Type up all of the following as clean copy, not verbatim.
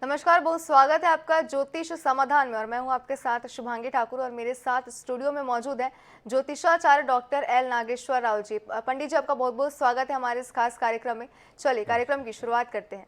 नमस्कार, बहुत स्वागत है आपका ज्योतिष समाधान में। और मैं हूं आपके साथ शुभांगी ठाकुर और मेरे साथ स्टूडियो में मौजूद है ज्योतिषाचार्य डॉक्टर एल नागेश्वर राव जी। पंडित जी, आपका बहुत बहुत स्वागत है हमारे इस खास कार्यक्रम में। चलिए कार्यक्रम की शुरुआत करते हैं।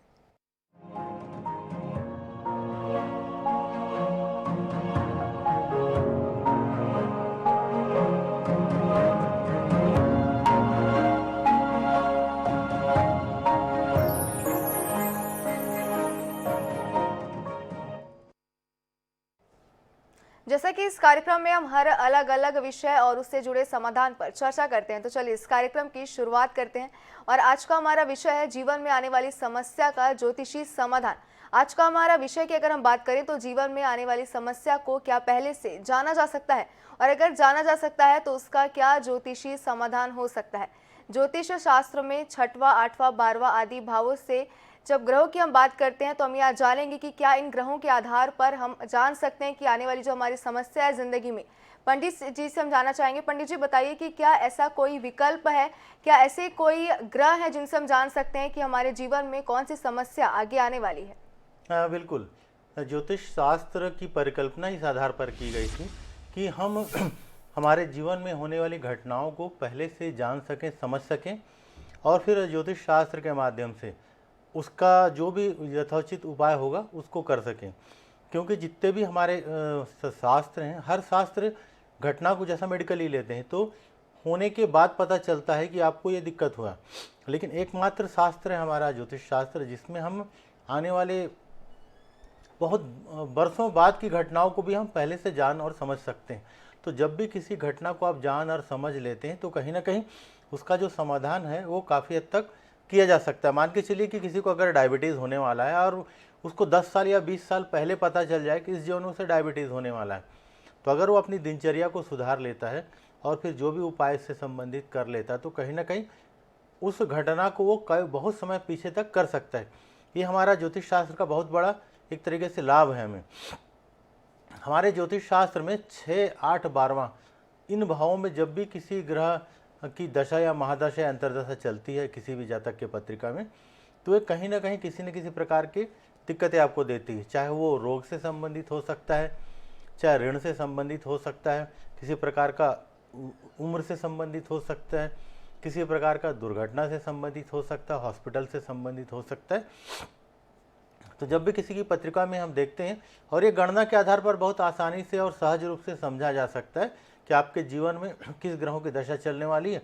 जैसा कि इस कार्यक्रम में हम हर अलग अलग विषय और उससे जुड़े समाधान पर चर्चा करते हैं, तो चलिए इस कार्यक्रम की शुरुआत करते हैं। और आज का हमारा विषय है जीवन में आने वाली समस्या का ज्योतिषी समाधान। आज का हमारा विषय की अगर हम बात करें तो जीवन में आने वाली समस्या को क्या पहले से जाना जा सकता है, और अगर जाना जा सकता है तो उसका क्या ज्योतिषी समाधान हो सकता है। ज्योतिष शास्त्र में छठवां, आठवां, 12वां आदि भावों से जब ग्रहों की हम बात करते हैं तो हम यहाँ जानेंगे कि क्या इन ग्रहों के आधार पर हम जान सकते हैं कि आने वाली जो हमारी समस्या है जिंदगी में। पंडित जी से हम जानना चाहेंगे, पंडित जी बताइए कि क्या ऐसा कोई विकल्प है, क्या ऐसे कोई ग्रह है जिनसे हम जान सकते हैं कि हमारे जीवन में कौन सी समस्या आगे आने वाली है। हाँ, बिल्कुल। ज्योतिष शास्त्र की परिकल्पना इस आधार पर की गई थी कि हम हमारे जीवन में होने वाली घटनाओं को पहले से जान सकें, समझ सकें, और फिर ज्योतिष शास्त्र के माध्यम से उसका जो भी यथोचित उपाय होगा उसको कर सकें। क्योंकि जितने भी हमारे शास्त्र हैं, हर शास्त्र घटना को जैसा मेडिकली लेते हैं तो होने के बाद पता चलता है कि आपको ये दिक्कत हुआ, लेकिन एकमात्र शास्त्र है हमारा ज्योतिष शास्त्र जिसमें हम आने वाले बहुत बरसों बाद की घटनाओं को भी हम पहले से जान और समझ सकते हैं। तो जब भी किसी घटना को आप जान और समझ लेते हैं तो कहीं ना कहीं उसका जो समाधान है वो काफ़ी हद तक किया जा सकता है। मान के चलिए कि किसी को अगर डायबिटीज़ होने वाला है और उसको 10 साल या 20 साल पहले पता चल जाए कि इस जीवन में उसे डायबिटीज़ होने वाला है, तो अगर वो अपनी दिनचर्या को सुधार लेता है और फिर जो भी उपाय से संबंधित कर लेता है तो कहीं ना कहीं उस घटना को वो बहुत समय पीछे तक कर सकता है। ये हमारा ज्योतिष शास्त्र का बहुत बड़ा एक तरीके से लाभ है हमें। हमारे ज्योतिष शास्त्र में 6, 8, 12 इन भावों में जब भी किसी ग्रह की दशा या महादशा या अंतर्दशा चलती है किसी भी जातक के पत्रिका में, तो ये कहीं ना कहीं किसी न किसी प्रकार की दिक्कतें आपको देती है। चाहे वो रोग से संबंधित हो सकता है, चाहे ऋण से संबंधित हो सकता है, किसी प्रकार का उम्र से संबंधित हो सकता है, किसी प्रकार का दुर्घटना से संबंधित हो सकता है, हॉस्पिटल से संबंधित हो सकता है। तो जब भी किसी की पत्रिका में हम देखते हैं, और ये गणना के आधार पर बहुत आसानी से और सहज रूप से समझा जा सकता है कि आपके जीवन में किस ग्रहों की दशा चलने वाली है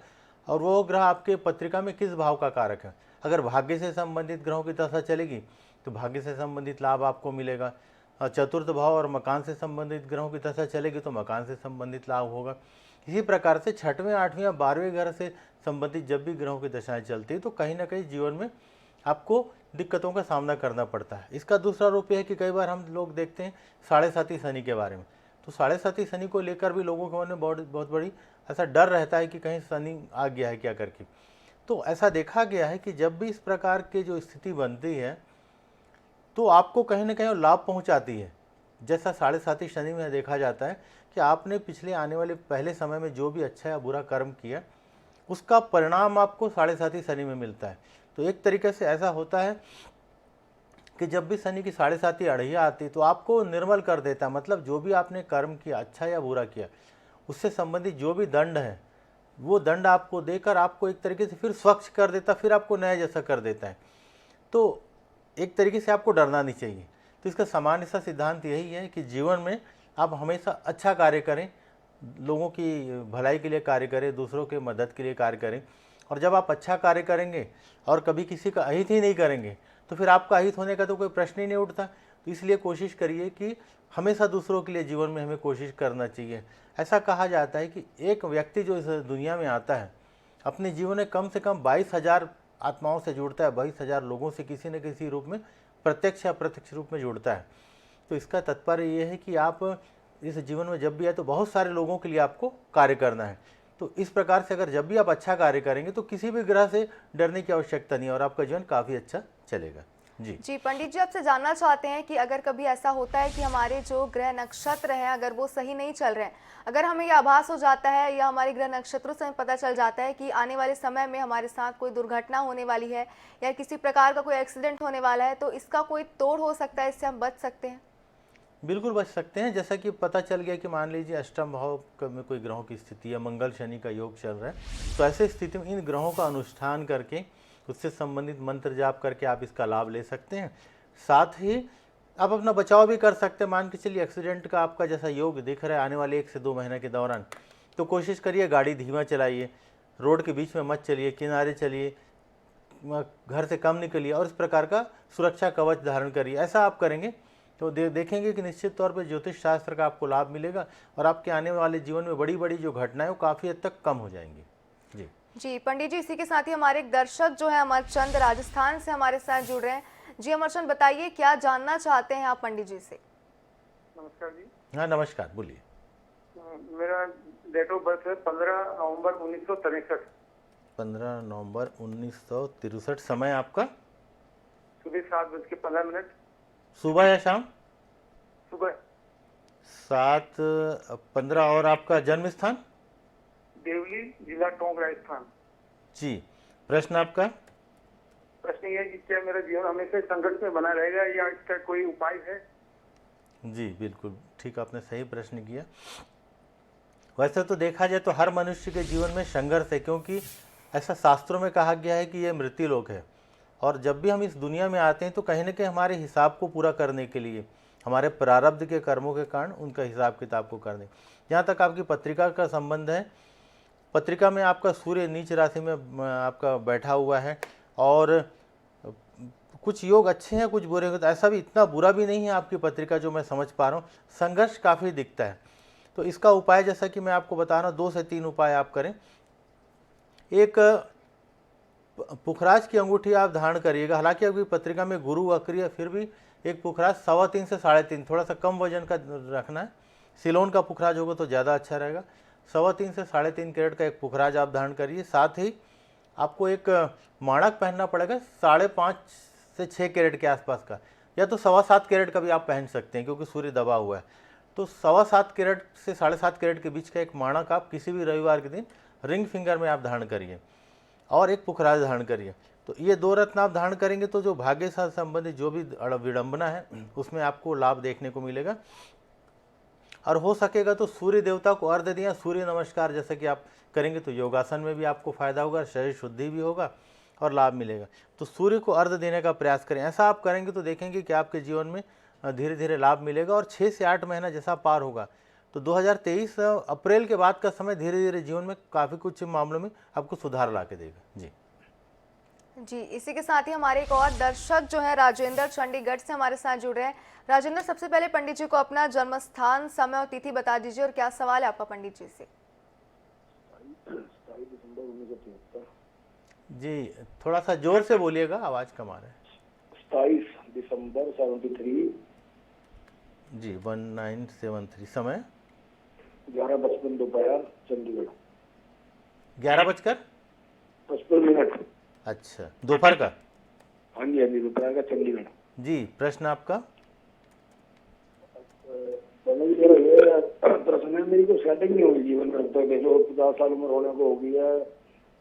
और वो ग्रह आपके पत्रिका में किस भाव का कारक है। अगर भाग्य से संबंधित ग्रहों की दशा चलेगी तो भाग्य से संबंधित लाभ आपको मिलेगा। चतुर्थ भाव और मकान से संबंधित ग्रहों की दशा चलेगी तो मकान से संबंधित लाभ होगा। इसी प्रकार से 6वें, 8वें या 12वें घर से संबंधित जब भी ग्रहों की दशाएँ चलती है तो कहीं ना कहीं जीवन में आपको दिक्कतों का सामना करना पड़ता है। इसका दूसरा रूप यह है कि कई बार हम लोग देखते हैं 7.5 शनि के बारे में, तो 7.5 शनि को लेकर भी लोगों के मन में बहुत बड़ी ऐसा डर रहता है कि कहीं शनि आ गया है क्या करके। तो ऐसा देखा गया है कि जब भी इस प्रकार की जो स्थिति बनती है तो आपको कहीं ना कहीं लाभ पहुंचाती है। जैसा 7.5 शनि में देखा जाता है कि आपने पिछले आने वाले पहले समय में जो भी अच्छा या बुरा कर्म किया उसका परिणाम आपको 7.5 शनि में मिलता है। तो एक तरीके से ऐसा होता है कि जब भी शनि की 7.5 अड़ैया आती तो आपको निर्मल कर देता है। मतलब जो भी आपने कर्म किया, अच्छा या बुरा किया, उससे संबंधित जो भी दंड है वो दंड आपको देकर आपको एक तरीके से फिर स्वच्छ कर देता, फिर आपको नया जैसा कर देता है। तो एक तरीके से आपको डरना नहीं चाहिए। तो इसका सामान्य सा सिद्धांत यही है कि जीवन में आप हमेशा अच्छा कार्य करें, लोगों की भलाई के लिए कार्य करें, दूसरों के मदद के लिए कार्य करें। और जब आप अच्छा कार्य करेंगे और कभी किसी का अहित ही नहीं करेंगे तो फिर आपका अहित होने का तो कोई प्रश्न ही नहीं उठता। तो इसलिए कोशिश करिए कि हमेशा दूसरों के लिए जीवन में हमें कोशिश करना चाहिए। ऐसा कहा जाता है कि एक व्यक्ति जो इस दुनिया में आता है अपने जीवन में कम से कम 22,000 आत्माओं से जुड़ता है, 22,000 लोगों से किसी न किसी रूप में प्रत्यक्ष या अप्रत्यक्ष रूप में जुड़ता है। तो इसका तात्पर्य ये है कि आप इस जीवन में जब भी आए तो बहुत सारे लोगों के लिए आपको कार्य करना है। तो इस प्रकार से अगर जब भी आप अच्छा कार्य करेंगे तो किसी भी ग्रह से डरने की आवश्यकता नहीं और आपका जीवन काफ़ी अच्छा चलेगा। जी जी पंडित जी, आपसे जानना चाहते हैं कि अगर कभी ऐसा होता है कि हमारे जो ग्रह नक्षत्र हैं अगर वो सही नहीं चल रहे हैं, अगर हमें ये आभास हो जाता है या हमारे ग्रह नक्षत्रों से हमें पता चल जाता है कि आने वाले समय में हमारे साथ कोई दुर्घटना होने वाली है या किसी प्रकार का कोई एक्सीडेंट होने वाला है, तो इसका कोई तोड़ हो सकता है, इससे हम बच सकते हैं? बिल्कुल बच सकते हैं। जैसा कि पता चल गया कि मान लीजिए अष्टम भाव में कोई ग्रहों की स्थिति है, मंगल शनि का योग चल रहा है, तो ऐसे स्थिति में इन ग्रहों का अनुष्ठान करके उससे संबंधित मंत्र जाप करके आप इसका लाभ ले सकते हैं। साथ ही आप अपना बचाव भी कर सकते हैं। मान के चलिए एक्सीडेंट का आपका जैसा योग दिख रहा है आने वाले 1 से 2 महीने के दौरान, तो कोशिश करिए गाड़ी धीमा चलाइए, रोड के बीच में मत चलिए, किनारे चलिए, घर से कम निकलिए और इस प्रकार का सुरक्षा कवच धारण करिए। ऐसा आप करेंगे तो देखेंगे कि निश्चित तौर पर ज्योतिष शास्त्र का आपको लाभ मिलेगा और आपके आने वाले जीवन में बड़ी बड़ी जो घटनाएं वो काफ़ी हद तक कम हो जाएंगी। जी जी पंडित जी, इसी के साथ ही हमारे एक दर्शक जो है अमरचंद राजस्थान से हमारे साथ जुड़ रहे हैं। जी अमरचंद, बताइए क्या जानना चाहते हैं आप पंडित जी से? नमस्कार जी। हाँ नमस्कार, बोलिए। मेरा डेट ऑफ बर्थ है 15 नवंबर 1963। 15 नवंबर 1963। समय आपका? सुबह 7:15। सुबह या शाम? सुबह 7:15। और आपका जन्म स्थान? देवली, जिला टोंक, राजस्थान। जी, प्रश्न आपका? प्रश्न ये है कि क्या मेरा जीवन हमेशा संघर्ष में बना रहेगा या इसका कोई उपाय है? जी बिल्कुल ठीक, आपने सही प्रश्न किया। वैसे तो देखा जाए तो हर मनुष्य के जीवन में संघर्ष है, क्योंकि ऐसा शास्त्रों में कहा गया है कि ये मृत्युलोक है और जब भी हम इस दुनिया में आते हैं तो कहीं ना कहीं हमारे हिसाब को पूरा करने के लिए, हमारे प्रारब्ध के कर्मों के कारण उनका हिसाब किताब को करने। जहाँ तक आपकी पत्रिका का संबंध है, पत्रिका में आपका सूर्य नीच राशि में आपका बैठा हुआ है और कुछ योग अच्छे हैं, कुछ बुरे हैं, तो ऐसा भी इतना बुरा भी नहीं है आपकी पत्रिका जो मैं समझ पा रहा हूँ। संघर्ष काफ़ी दिखता है, तो इसका उपाय जैसा कि मैं आपको बता रहा हूँ 2 से 3 उपाय आप करें। एक पुखराज की अंगूठी आप धारण करिएगा। हालांकि आपकी पत्रिका में गुरु वक्री है, फिर भी एक पुखराज 3.25 से 3.5, थोड़ा सा कम वजन का रखना है। सिलोन का पुखराज होगा तो ज़्यादा अच्छा रहेगा। 3.25 से 3.5 कैरेट का एक पुखराज आप धारण करिए। साथ ही आपको एक माणक पहनना पड़ेगा 5.5 से 6 कैरेट के आसपास का, या तो 7.25 कैरेट का भी आप पहन सकते हैं क्योंकि सूर्य दबा हुआ है। तो 7.25 कैरेट से 7.5 कैरेट के बीच का एक माणक आप किसी भी रविवार के दिन रिंग फिंगर में आप धारण करिए और एक पुखराज धारण करिए। तो ये 2 रत्न आप धारण करेंगे तो जो भाग्य से संबंधित जो भी विडंबना है उसमें आपको लाभ देखने को मिलेगा। और हो सकेगा तो सूर्य देवता को अर्घ्य दिया, सूर्य नमस्कार जैसे कि आप करेंगे तो योगासन में भी आपको फायदा होगा, शरीर शुद्धि भी होगा और लाभ मिलेगा। तो सूर्य को अर्घ्य देने का प्रयास करें। ऐसा आप करेंगे तो देखेंगे कि आपके जीवन में धीरे धीरे लाभ मिलेगा और 6 से 8 महीना जैसा पार होगा तो 2023 अप्रैल के बाद का समय धीरे धीरे जीवन में काफ़ी कुछ मामलों में आपको सुधार ला के देगा। जी जी, इसी के साथ ही हमारे एक और दर्शक जो है राजेंद्र चंडीगढ़ से हमारे साथ जुड़ रहे हैं। राजेंद्र, सबसे पहले पंडित जी को अपना जन्म स्थान, समय और तिथि बता दीजिए और क्या सवाल है आपका पंडित जी से? 27 दिसंबर 1973। जी, थोड़ा सा जोर से बोलिएगा, आवाज़ कम आ रहा है। 27 दिसंबर 73। जी 1973। समय 11:55 दोपहर, चंडीगढ़। 11:55। अच्छा, दोपहर का? हाँ जी दोपहर का, चंडीगढ़। जी, प्रश्न आपका? प्रश्न है, मेरी को सेटिंग नहीं होगी जीवन में। तो देखो 50 साल उम्र होने को हो गई है,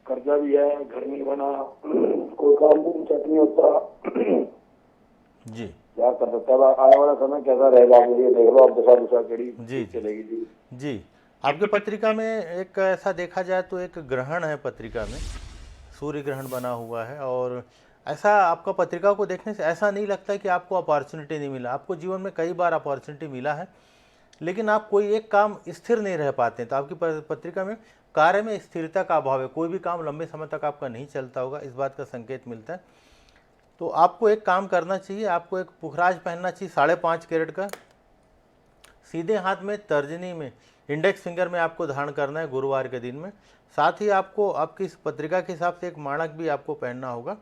कर्जा भी है, घर नहीं बना, कोई काम भी सेट नहीं होता। जी क्या कर सकता है? आने वाला समय कैसा रहेगा आपके लिए? देख लो आप, दशा केड़ी जी चलेगी। जी जी, आपके पत्रिका में एक ऐसा देखा जाए तो एक ग्रहण है पत्रिका में, सूर्य ग्रहण बना हुआ है और ऐसा आपका पत्रिका को देखने से ऐसा नहीं लगता कि आपको अपॉर्चुनिटी नहीं मिला। आपको जीवन में कई बार अपॉर्चुनिटी मिला है, लेकिन आप कोई एक काम स्थिर नहीं रह पाते। तो आपकी पत्रिका में कार्य में स्थिरता का अभाव है, कोई भी काम लंबे समय तक आपका नहीं चलता होगा, इस बात का संकेत मिलता है। तो आपको एक काम करना चाहिए, आपको एक पुखराज पहनना चाहिए 5.5 कैरेट का, सीधे हाथ में तर्जनी में इंडेक्स फिंगर में आपको धारण करना है गुरुवार के दिन में। साथ ही आपको आपकी इस पत्रिका के हिसाब से एक माणक भी आपको पहनना होगा।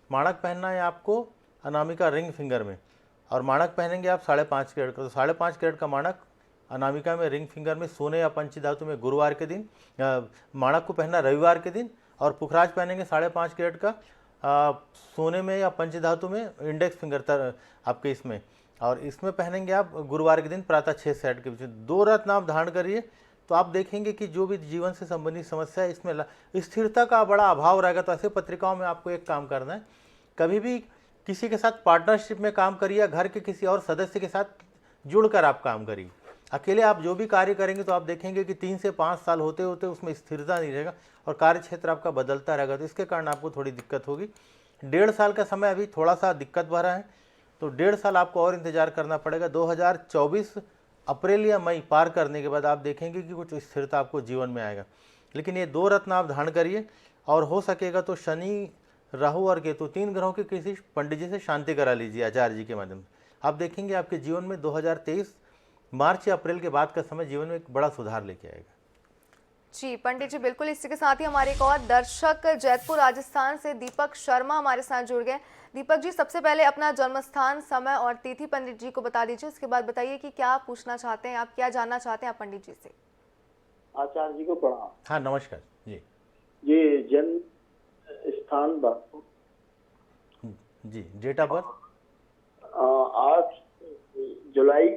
माणक पहनना है आपको अनामिका रिंग फिंगर में, और माणक पहनेंगे आप 5.5 कैरेट का। तो 5.5 कैरेट का माणक अनामिका में रिंग फिंगर में सोने या पंचधातु में गुरुवार के दिन, माणक को पहनना रविवार के दिन, और पुखराज पहनेंगे 5.5 कैरेट का सोने में या पंचधातु में इंडेक्स फिंगर आपके इसमें, और इसमें पहनेंगे आप गुरुवार के दिन प्रातः 6 से 8 के बीच में। 2 रत्न आप धारण करिए तो आप देखेंगे कि जो भी जीवन से संबंधित समस्या है इसमें स्थिरता का बड़ा अभाव रहेगा। तो ऐसे पत्रिकाओं में आपको एक काम करना है, कभी भी किसी के साथ पार्टनरशिप में काम करिए या घर के किसी और सदस्य के साथ जुड़कर आप काम करिए। अकेले आप जो भी कार्य करेंगे तो आप देखेंगे कि 3 से 5 साल होते होते उसमें स्थिरता नहीं रहेगा और कार्य क्षेत्र आपका बदलता रहेगा। तो इसके कारण आपको थोड़ी दिक्कत होगी। 1.5 साल का समय अभी थोड़ा सा दिक्कत भरा है, तो 1.5 साल आपको और इंतजार करना पड़ेगा। 2024 अप्रैल या मई पार करने के बाद आप देखेंगे कि कुछ स्थिरता आपको जीवन में आएगा। लेकिन ये 2 रत्न आप धारण करिए, और हो सकेगा तो शनि, राहु और केतु 3 ग्रहों के किसी पंडित जी से शांति करा लीजिए आचार्य जी के माध्यम से। आप देखेंगे आपके जीवन में 2023 मार्च या अप्रैल के बाद का समय जीवन में एक बड़ा सुधार लेके आएगा। जी पंडित जी, बिल्कुल। इसी के साथ ही हमारे एक और दर्शक जयपुर राजस्थान से दीपक शर्मा हमारे साथ जुड़ गए। दीपक जी, सबसे पहले अपना जन्म स्थान, समय और तिथि पंडित जी को बता दीजिए। उसके बाद बताइए कि क्या पूछना चाहते हैं आप, क्या जानना चाहते हैं आप पंडित जी से। आचार्य जी को प्रणाम। हाँ नमस्कार जी। ये जन्म स्थान भरतपुर, जी डेट ऑफ बर्थ 8 जुलाई,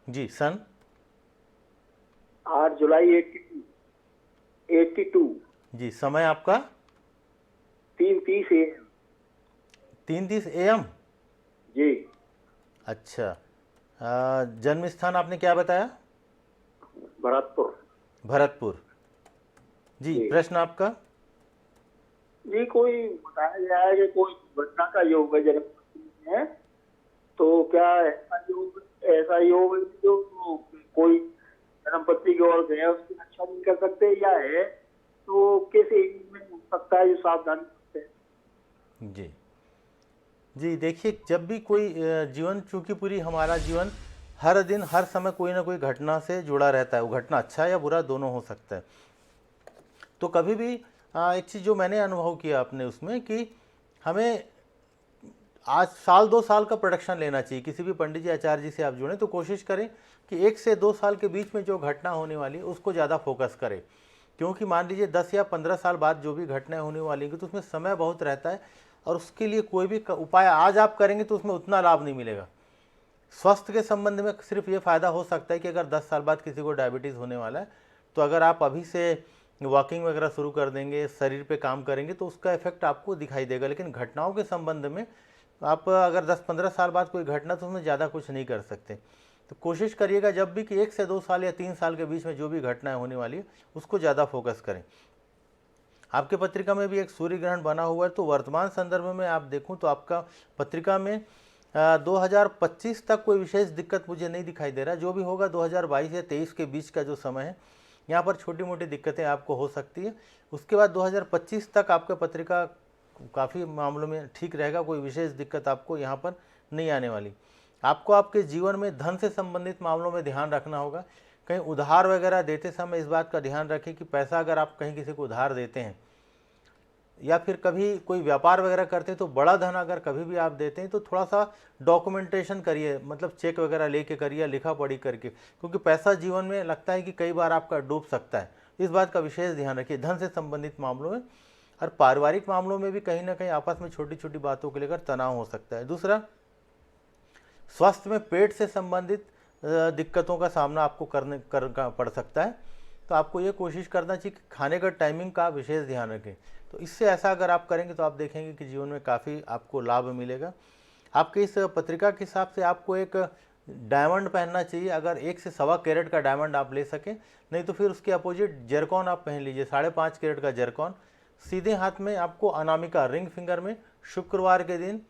जी सन 8 जुलाई 82, जी समय आपका 3:30 AM। 3:30 AM। जी अच्छा, जन्म स्थान आपने क्या बताया? भरतपुर। भरतपुर। जी जी। प्रश्न आपका? जी कोई बताया गया है कि कोई घटना का योग है जन्म है, तो क्या ऐसा योग है जो कोई जन्मपति की ओर गए उसकी रक्षा नहीं कर सकते, या है तो किस एज में हो सकता है, जो सावधानी रखते हैं? जी जी देखिए, जब भी कोई जीवन, चूंकि पूरी हमारा जीवन हर दिन हर समय कोई ना कोई घटना से जुड़ा रहता है, वो घटना अच्छा या बुरा दोनों हो सकता है। तो कभी भी एक चीज़ जो मैंने अनुभव किया अपने उसमें, कि हमें आज 1-2 साल का प्रोडक्शन लेना चाहिए। किसी भी पंडित जी, आचार्य जी से आप जुड़ें तो कोशिश करें कि 1 से 2 साल के बीच में जो घटना होने वाली है उसको ज़्यादा फोकस करें, क्योंकि मान लीजिए 10 या 15 साल बाद जो भी घटनाएं होने वाली हैं तो उसमें समय बहुत रहता है, और उसके लिए कोई भी उपाय आज आप करेंगे तो उसमें उतना लाभ नहीं मिलेगा। स्वास्थ्य के संबंध में सिर्फ ये फ़ायदा हो सकता है कि अगर 10 साल बाद किसी को डायबिटीज़ होने वाला है तो अगर आप अभी से वॉकिंग वगैरह शुरू कर देंगे, शरीर पे काम करेंगे तो उसका इफेक्ट आपको दिखाई देगा। लेकिन घटनाओं के संबंध में आप अगर 10-15 साल बाद कोई घटना, तो उसमें ज़्यादा कुछ नहीं कर सकते। तो कोशिश करिएगा जब भी कि 1 से 2 साल या 3 साल के बीच में जो भी घटनाएं होने वाली है उसको ज़्यादा फोकस करें। आपके पत्रिका में भी एक सूर्य ग्रहण बना हुआ है, तो वर्तमान संदर्भ में आप देखूं तो आपका पत्रिका में 2025 तक कोई विशेष दिक्कत मुझे नहीं दिखाई दे रहा। जो भी होगा 2022 या 23 के बीच का जो समय है, यहाँ पर छोटी मोटी दिक्कतें आपको हो सकती है। उसके बाद 2025 तक आपका पत्रिका काफ़ी मामलों में ठीक रहेगा, कोई विशेष दिक्कत आपको यहाँ पर नहीं आने वाली। आपको आपके जीवन में धन से संबंधित मामलों में ध्यान रखना होगा। कहीं उधार वगैरह देते समय इस बात का ध्यान रखें कि पैसा अगर आप कहीं किसी को उधार देते हैं, या फिर कभी कोई व्यापार वगैरह करते हैं, तो बड़ा धन अगर कभी भी आप देते हैं तो थोड़ा सा डॉक्यूमेंटेशन करिए, मतलब चेक वगैरह लेके करिए, लिखा पढ़ी करके, क्योंकि पैसा जीवन में लगता है कि कई बार आपका डूब सकता है। इस बात का विशेष ध्यान रखिए धन से संबंधित मामलों में। और पारिवारिक मामलों में भी कहीं ना कहीं आपस में छोटी छोटी बातों को लेकर तनाव हो सकता है। दूसरा, स्वास्थ्य में पेट से संबंधित दिक्कतों का सामना आपको करना पड़ सकता है, तो आपको ये कोशिश करना चाहिए कि खाने का टाइमिंग का विशेष ध्यान रखें। तो इससे ऐसा अगर आप करेंगे तो आप देखेंगे कि जीवन में काफ़ी आपको लाभ मिलेगा। आपके इस पत्रिका के हिसाब से आपको एक डायमंड पहनना चाहिए, अगर 1 से 1.25 कैरेट का डायमंड आप ले सकें, नहीं तो फिर उसके अपोजिट जरकॉन आप पहन लीजिए, 5.5 कैरेट का जरकॉन। सीधे हाथ में आपको अनामिका रिंग फिंगर में शुक्रवार के दिन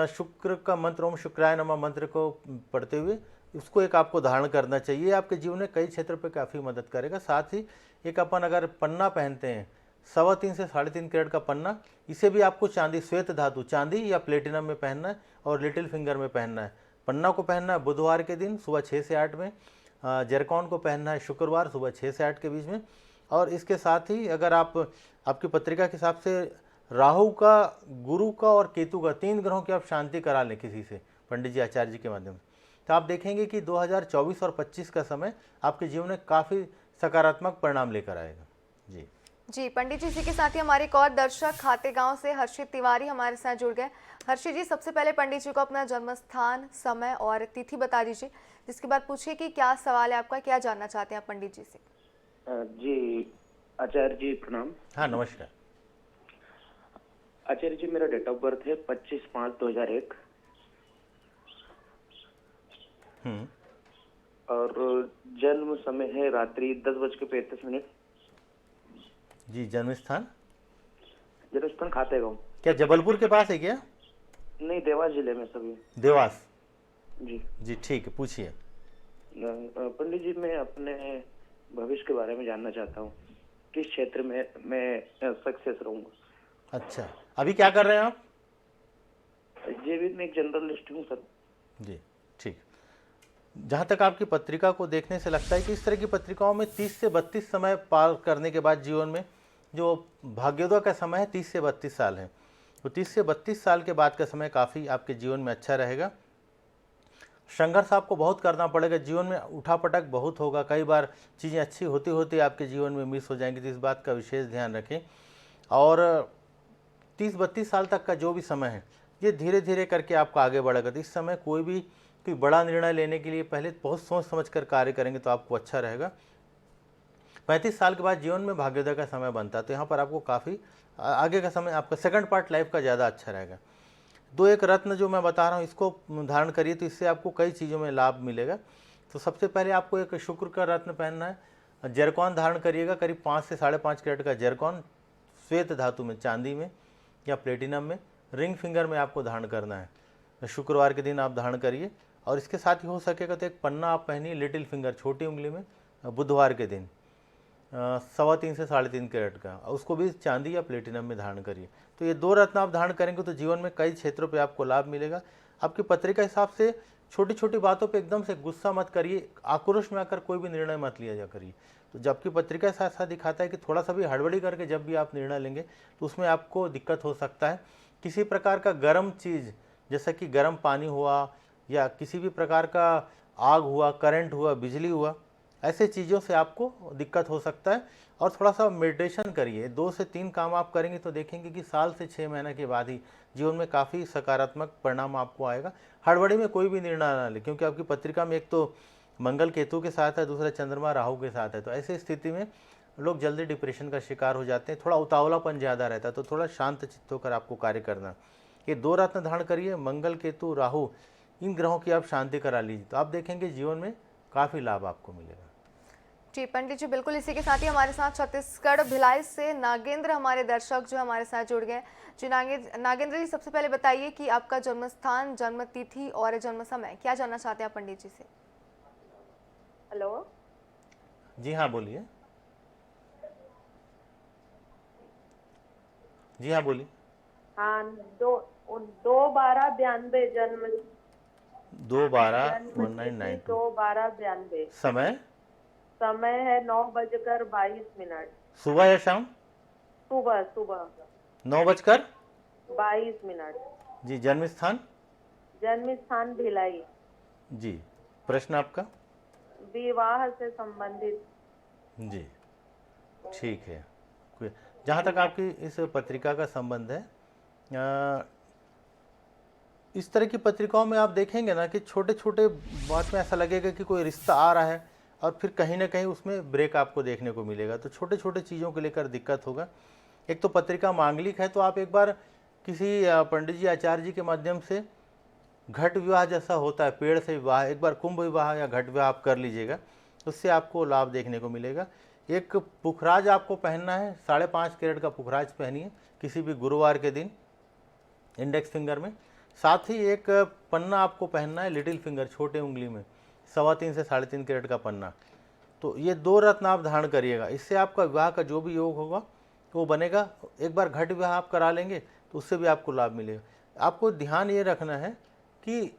शुक्र का मंत्र ओम शुक्राय नमः मंत्र को पढ़ते हुए उसको एक आपको धारण करना चाहिए। आपके जीवन में कई क्षेत्र पर काफ़ी मदद करेगा। साथ ही एक अपन अगर पन्ना पहनते हैं 3.25 से 3.5 कैरेट का पन्ना, इसे भी आपको चांदी, श्वेत धातु चांदी या प्लेटिनम में पहनना है और लिटिल फिंगर में पहनना है। पन्ना को पहनना है बुधवार के दिन सुबह 6 से 8 में, जरकॉन को पहनना है शुक्रवार सुबह 6 से 8 के बीच में। और इसके साथ ही अगर आप आपकी पत्रिका के हिसाब से राहु का, गुरु का और केतु का, 3 ग्रहों की आप शांति करा लें किसी से, पंडित जी, आचार्य जी के माध्यम से, तो आप देखेंगे कि 2024 और 25 का समय आपके जीवन में काफ़ी सकारात्मक परिणाम लेकर आएगा। जी जी पंडित जी, इसी के साथ ही हमारे एक और दर्शक खाते गांव से हर्षित तिवारी हमारे साथ जुड़ गए। हर्षित जी, सबसे पहले पंडित जी को अपना जन्म स्थान, समय और तिथि बता दीजिए, जिसके बाद पूछिए कि क्या सवाल है आपका, क्या जानना चाहते हैं आप पंडित जी से। जी आचार्य जी प्रणाम। हाँ, नमस्कार। आचार्य जी, मेरा डेट ऑफ बर्थ है 25/5/2001 हम्म। और जन्म समय है रात्रि 10:35। जी, जन्म स्थान जन्म स्थान खातेगांव। क्या जबलपुर के पास है क्या? नहीं, देवास जिले में सभी। देवास। जी जी ठीक है, पूछिए। पंडित जी, मैं अपने भविष्य के बारे में जानना चाहता हूँ, किस क्षेत्र में मैं सक्सेस रहूंगा। अच्छा, अभी क्या कर रहे हैं आप? जीवित में एक जर्नलिस्ट हूँ सर। जी ठीक। जहाँ तक आपकी पत्रिका को देखने से लगता है कि इस तरह की पत्रिकाओं में 30 से 32 समय पार करने के बाद जीवन में जो भाग्योदय का समय है 30 से 32 साल है। तो 30 से 32 साल के बाद का समय काफ़ी आपके जीवन में अच्छा रहेगा। संघर्ष आपको बहुत करना पड़ेगा, जीवन में उठापटक बहुत होगा, कई बार चीज़ें अच्छी होती होती आपके जीवन में मिस हो जाएंगी, तो इस बात का विशेष ध्यान रखें। और 30-32 साल तक का जो भी समय है ये धीरे धीरे करके आपको आगे बढ़ेगा। तो इस समय कोई बड़ा निर्णय लेने के लिए पहले बहुत सोच समझ कर कार्य करेंगे तो आपको अच्छा रहेगा। 35 साल के बाद जीवन में भाग्योदय का समय बनता है, तो यहाँ पर आपको काफ़ी आगे का समय, आपका सेकंड पार्ट लाइफ का ज़्यादा अच्छा रहेगा। दो एक रत्न जो मैं बता रहा हूँ इसको धारण करिए तो इससे आपको कई चीज़ों में लाभ मिलेगा। तो सबसे पहले आपको एक शुक्र का रत्न पहनना है। जरकौन धारण करिएगा, करीब 5 से 5.5 कैरेट का जरकौन, श्वेत धातु में, चांदी में या प्लेटिनम में, रिंग फिंगर में आपको धारण करना है। शुक्रवार के दिन आप धारण करिए। और इसके साथ ही हो सकेगा तो एक पन्ना आप पहनिए लिटिल फिंगर, छोटी उंगली में, बुधवार के दिन, 3.25 से 3.5 कैरेट का, उसको भी चांदी या प्लेटिनम में धारण करिए। तो ये दो रत्न आप धारण करेंगे तो जीवन में कई क्षेत्रों पे आपको लाभ मिलेगा। आपकी पत्रिका हिसाब से छोटी छोटी बातों पे एकदम से गुस्सा मत करिए, आक्रोश में आकर कोई भी निर्णय मत लिया जा करिए। तो जबकि पत्रिका साथ साथ दिखाता है कि थोड़ा सा भी हड़बड़ी करके जब भी आप निर्णय लेंगे तो उसमें आपको दिक्कत हो सकता है। किसी प्रकार का गर्म चीज़ जैसा कि गर्म पानी हुआ या किसी भी प्रकार का आग हुआ, करंट हुआ, बिजली हुआ, ऐसे चीज़ों से आपको दिक्कत हो सकता है। और थोड़ा सा मेडिटेशन करिए, 2 से 3 काम आप करेंगे तो देखेंगे कि साल से 6 महीने के बाद ही जीवन में काफ़ी सकारात्मक परिणाम आपको आएगा। हड़बड़ी में कोई भी निर्णय ना ले, क्योंकि आपकी पत्रिका में एक तो मंगल केतु के साथ है, दूसरा चंद्रमा राहु के साथ है। तो ऐसी स्थिति में लोग जल्दी डिप्रेशन का शिकार हो जाते हैं, थोड़ा उतावलापन ज़्यादा रहता है। तो थोड़ा शांत चित्त होकर आपको कार्य करना। ये 2 रत्न धारण करिए, मंगल केतु राहु, इन ग्रहों की आप शांति करा लीजिए तो आप देखेंगे जीवन में काफ़ी लाभ आपको मिलेगा। जी पंडित जी, बिल्कुल। इसी के साथ ही हमारे साथ छत्तीसगढ़ भिलाई से नागेंद्र हमारे दर्शक जो हमारे साथ जुड़ गए। जी नागेंद्र जी, सबसे पहले बताइए कि आपका जन्म स्थान, जन्म तिथि और जन्म समय, क्या जानना चाहते हैं आप पंडित जी से। हेलो जी हाँ, बोलिए। जी हाँ, बोलिए। हाँ, 2/12/92 जन्म 2/12/1992। 2/12/92। समय समय है 9:22 सुबह या शाम? सुबह सुबह 9:22। जी, जन्म स्थान? जन्म स्थान भिलाई। जी, प्रश्न आपका? विवाह से संबंधित। जी ठीक है। जहाँ तक आपकी इस पत्रिका का संबंध है, इस तरह की पत्रिकाओं में आप देखेंगे ना कि छोटे छोटे बात में ऐसा लगेगा कि कोई रिश्ता आ रहा है और फिर कहीं ना कहीं उसमें ब्रेक आपको देखने को मिलेगा। तो छोटे छोटे चीज़ों को लेकर दिक्कत होगा। एक तो पत्रिका मांगलिक है, तो आप एक बार किसी पंडित जी, आचार्य जी के माध्यम से घट विवाह जैसा होता है, पेड़ से विवाह, एक बार कुंभ विवाह या घट विवाह आप कर लीजिएगा, उससे आपको लाभ देखने को मिलेगा। एक पुखराज आपको पहनना है, 5.5 कैरेट का पुखराज पहनिए किसी भी गुरुवार के दिन इंडेक्स फिंगर में। साथ ही एक पन्ना आपको पहनना है लिटिल फिंगर, छोटे उंगली में, 3.25 से 3.5 कैरेट का पन्ना। तो ये 2 रत्न आप धारण करिएगा, इससे आपका विवाह का जो भी योग होगा वो बनेगा। एक बार घट विवाह आप करा लेंगे तो उससे भी आपको लाभ मिलेगा। आपको ध्यान ये रखना है कि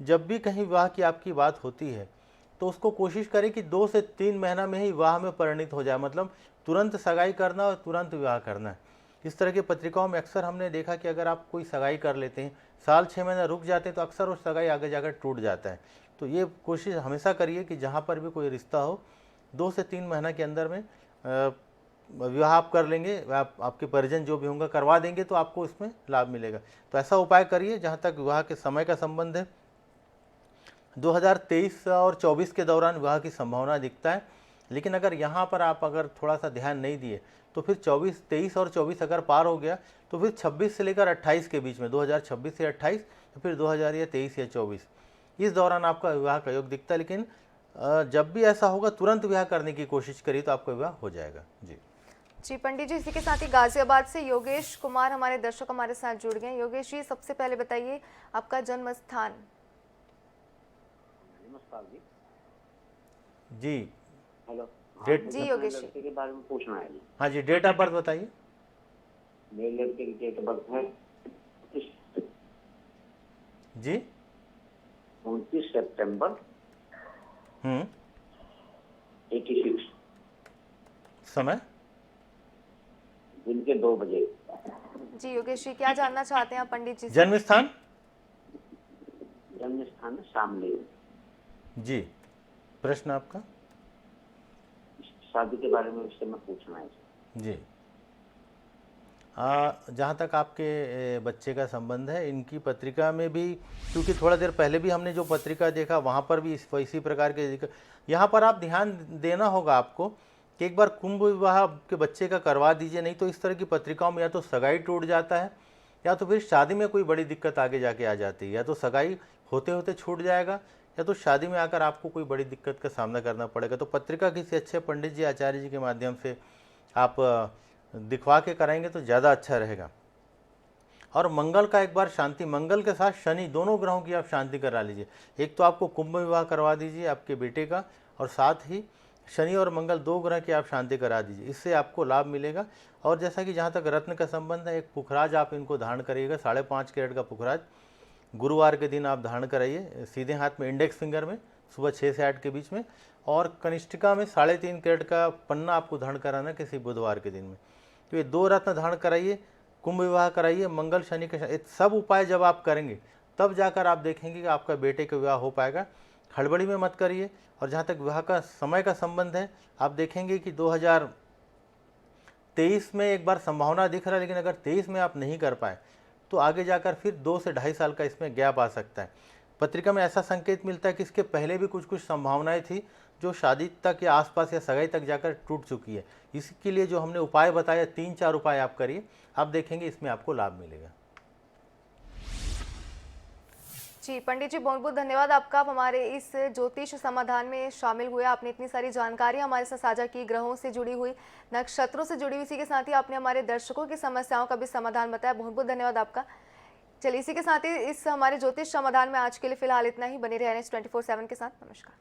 जब भी कहीं विवाह की आपकी बात होती है तो उसको कोशिश करें कि 2 से 3 महीना में ही विवाह में परिणित हो जाए, मतलब तुरंत सगाई करना और तुरंत विवाह करना है। इस तरह की पत्रिकाओं में अक्सर हमने देखा कि अगर आप कोई सगाई कर लेते हैं, साल 6 महीना रुक जाते हैं, तो अक्सर वो सगाई आगे जाकर टूट जाता है। तो ये कोशिश हमेशा करिए कि जहाँ पर भी कोई रिश्ता हो 2 से 3 महीना के अंदर में विवाह आप कर लेंगे, आपके परिजन जो भी होंगे करवा देंगे तो आपको इसमें लाभ मिलेगा। तो ऐसा उपाय करिए। जहाँ तक विवाह के समय का संबंध है, 2023 और 24 के दौरान विवाह की संभावना दिखता है, लेकिन अगर यहाँ पर आप अगर थोड़ा सा ध्यान नहीं दिए तो फिर 23 और 24 अगर पार हो गया तो फिर 26 से लेकर 28 के बीच में, 2026 से 28 या फिर 2023 या 24, इस दौरान आपका विवाह का योग दिखता है। लेकिन जब भी ऐसा होगा तुरंत विवाह करने की कोशिश करिए तो आपका विवाह हो जाएगा। जी पंडित जी, इसी के साथ ही गाजियाबाद से योगेश कुमार हमारे दर्शक हमारे साथ जुड़ गए। योगेश जी, सबसे पहले बताइए आपका जन्म स्थान। नमस्कार जी। जी हेलो। डेट जी योगेश जी। लड़के के बारे में पूछना है जी। हाँ जी, डेट ऑफ बर्थ बताइए। मेरे लड़के की डेट ऑफ बर्थ है जी 29 सितंबर 86, समय दिन के 2 बजे। जी योगेश जी, क्या जानना चाहते हैं आप पंडित जी से? जन्म स्थान? जन्म स्थान शामली। जी, प्रश्न आपका? शादी के बारे में उससे मैं पूछना है जी। जहाँ तक आपके बच्चे का संबंध है, इनकी पत्रिका में भी, क्योंकि थोड़ा देर पहले भी हमने जो पत्रिका देखा वहाँ पर भी इसी प्रकार के, यहाँ पर आप ध्यान देना होगा आपको कि एक बार कुंभ विवाह के बच्चे का करवा दीजिए, नहीं तो इस तरह की पत्रिकाओं में या तो सगाई टूट जाता है या तो फिर शादी में कोई बड़ी दिक्कत आगे जाके आ जाती है, या तो सगाई होते होते छूट जाएगा या तो शादी में आकर आपको कोई बड़ी दिक्कत का सामना करना पड़ेगा। तो पत्रिका किसी अच्छे पंडित जी, आचार्य जी के माध्यम से आप दिखवा के कराएंगे तो ज़्यादा अच्छा रहेगा। और मंगल का एक बार शांति, मंगल के साथ शनि, दोनों ग्रहों की आप शांति करा लीजिए। एक तो आपको कुंभ विवाह करवा दीजिए आपके बेटे का, और साथ ही शनि और मंगल 2 ग्रह की आप शांति करा दीजिए, इससे आपको लाभ मिलेगा। और जैसा कि जहाँ तक रत्न का संबंध है, एक पुखराज आप इनको धारण करिएगा, 5.5 कैरेट का पुखराज गुरुवार के दिन आप धारण कराइए, सीधे हाथ में इंडेक्स फिंगर में, सुबह 6 से 8 के बीच में। और कनिष्ठिका में 3.5 कैरेट का पन्ना आपको धारण कराना किसी बुधवार के दिन में। तो ये 2 रत्न धारण कराइए, कुंभ विवाह कराइए, मंगल शनि के सब उपाय जब आप करेंगे तब जाकर आप देखेंगे कि आपका बेटे का विवाह हो पाएगा। हड़बड़ी में मत करिए। और जहाँ तक विवाह का समय का संबंध है, आप देखेंगे कि 2023 में एक बार संभावना दिख रहा है, लेकिन अगर 23 में आप नहीं कर पाए तो आगे जाकर फिर 2 से 2.5 साल का इसमें गैप आ सकता है। पत्रिका में ऐसा संकेत मिलता है कि इसके पहले भी कुछ संभावनाएं थी जो शादी तक या आसपास या सगाई तक जाकर टूट चुकी है। इसके लिए जो हमने उपाय बताया, 3-4 उपाय आप करिए, आप देखेंगे इसमें आपको लाभ मिलेगा। जी पंडित जी, बहुत बहुत धन्यवाद आपका। आप हमारे इस ज्योतिष समाधान में शामिल हुए, आपने इतनी सारी जानकारी हमारे साथ साझा की, ग्रहों से जुड़ी हुई, नक्षत्रों से जुड़ी हुई, इसी के साथ ही आपने हमारे दर्शकों की समस्याओं का भी समाधान बताया। बहुत बहुत धन्यवाद आपका। चलिए, इसी के साथ ही इस हमारे ज्योतिष समाधान में आज के लिए फिलहाल इतना ही। बने रहे NH 24/7 के साथ। नमस्कार।